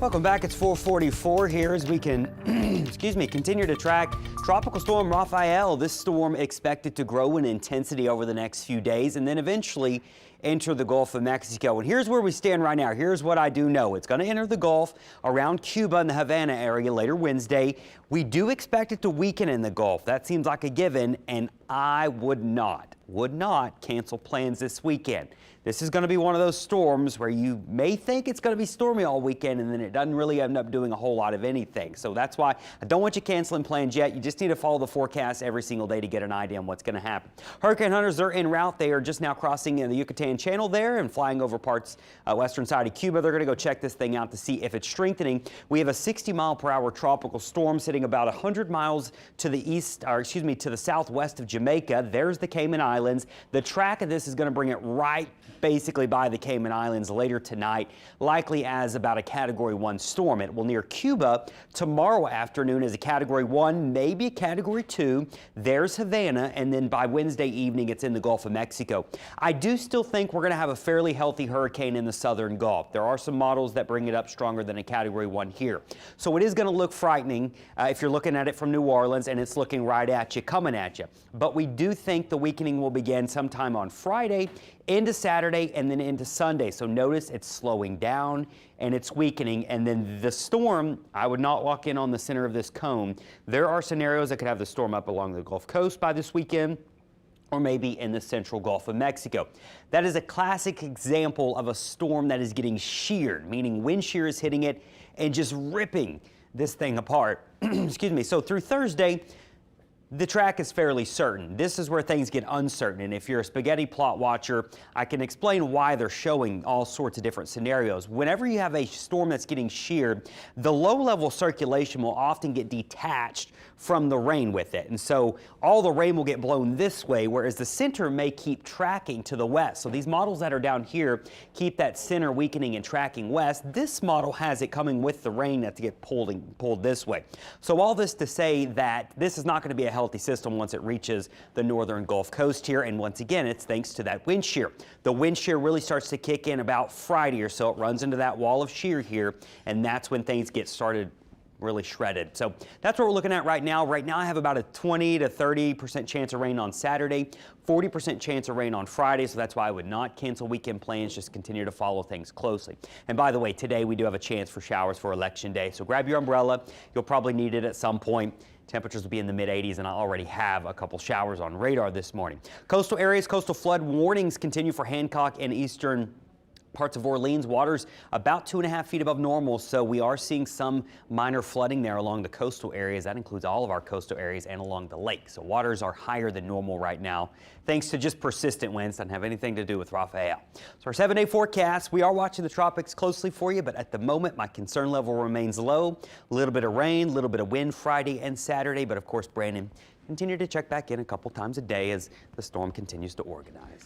Welcome back. It's 4:44 here as we can, continue to track Tropical Storm Rafael. This storm expected to grow in intensity over the next few days and then eventually enter the Gulf of Mexico. And here's where we stand right now. Here's what I do know. It's going to enter the Gulf around Cuba and the Havana area later Wednesday. We do expect it to weaken in the Gulf. That seems like a given, and I would not cancel plans this weekend. This is going to be one of those storms where you may think it's going to be stormy all weekend and then it doesn't really end up doing a whole lot of anything. So that's why I don't want you canceling plans yet. You just need to follow the forecast every single day to get an idea on what's going to happen. Hurricane hunters are en route. They are just now crossing the Yucatan Channel there and flying over parts western side of Cuba. They're going to go check this thing out to see if it's strengthening. We have a 60-mile-per-hour tropical storm sitting about 100 miles to the east, or excuse me, to the southwest of Jamaica. There's the Cayman Islands. The track of this is going to bring it right basically by the Cayman Islands later tonight, likely as about a Category 1 storm. It will near Cuba tomorrow afternoon as a Category 1, maybe a Category 2. There's Havana, and then by Wednesday evening, it's in the Gulf of Mexico. I do still think we're going to have a fairly healthy hurricane in the southern Gulf. There are some models that bring it up stronger than a Category 1 here. So it is going to look frightening if you're looking at it from New Orleans, and it's looking right at you, coming at you. But we do think the weakening will begin sometime on Friday, into Saturday, and then into Sunday. So notice it's slowing down and it's weakening. And then the storm, I would not walk in on the center of this cone. There are scenarios that could have the storm up along the Gulf Coast by this weekend, or maybe in the central Gulf of Mexico. That is a classic example of a storm that is getting sheared, meaning wind shear is hitting it and just ripping this thing apart. Excuse me. So through Thursday, the track is fairly certain. This is where things get uncertain, and if you're a spaghetti plot watcher, I can explain why they're showing all sorts of different scenarios. Whenever you have a storm that's getting sheared, the low-level circulation will often get detached from the rain with it, and so all the rain will get blown this way, whereas the center may keep tracking to the west. So these models that are down here keep that center weakening and tracking west. This model has it coming with the rain that to get pulled this way. So all this to say that this is not going to be a healthy system once it reaches the northern Gulf Coast here, and once again it's thanks to that wind shear. The wind shear really starts to kick in about Friday or so. It runs into that wall of shear here, and that's when things get started really shredded. So that's what we're looking at right now. Right now I have about a 20 to 30% chance of rain on Saturday, 40% chance of rain on Friday, so that's why I would not cancel weekend plans, just continue to follow things closely. And by the way, today we do have a chance for showers for Election Day, so grab your umbrella. You'll probably need it at some point. Temperatures will be in the mid-80s, and I already have a couple showers on radar this morning. Coastal areas, coastal flood warnings continue for Hancock and eastern parts of Orleans. Water's about 2.5 feet above normal, so we are seeing some minor flooding there along the coastal areas. That includes all of our coastal areas and along the lake. So waters are higher than normal right now, thanks to just persistent winds. Doesn't have anything to do with Rafael. So our 7-day forecast, we are watching the tropics closely for you, but at the moment my concern level remains low. A little bit of rain, a little bit of wind Friday and Saturday, but of course, Brandon, continue to check back in a couple times a day as the storm continues to organize.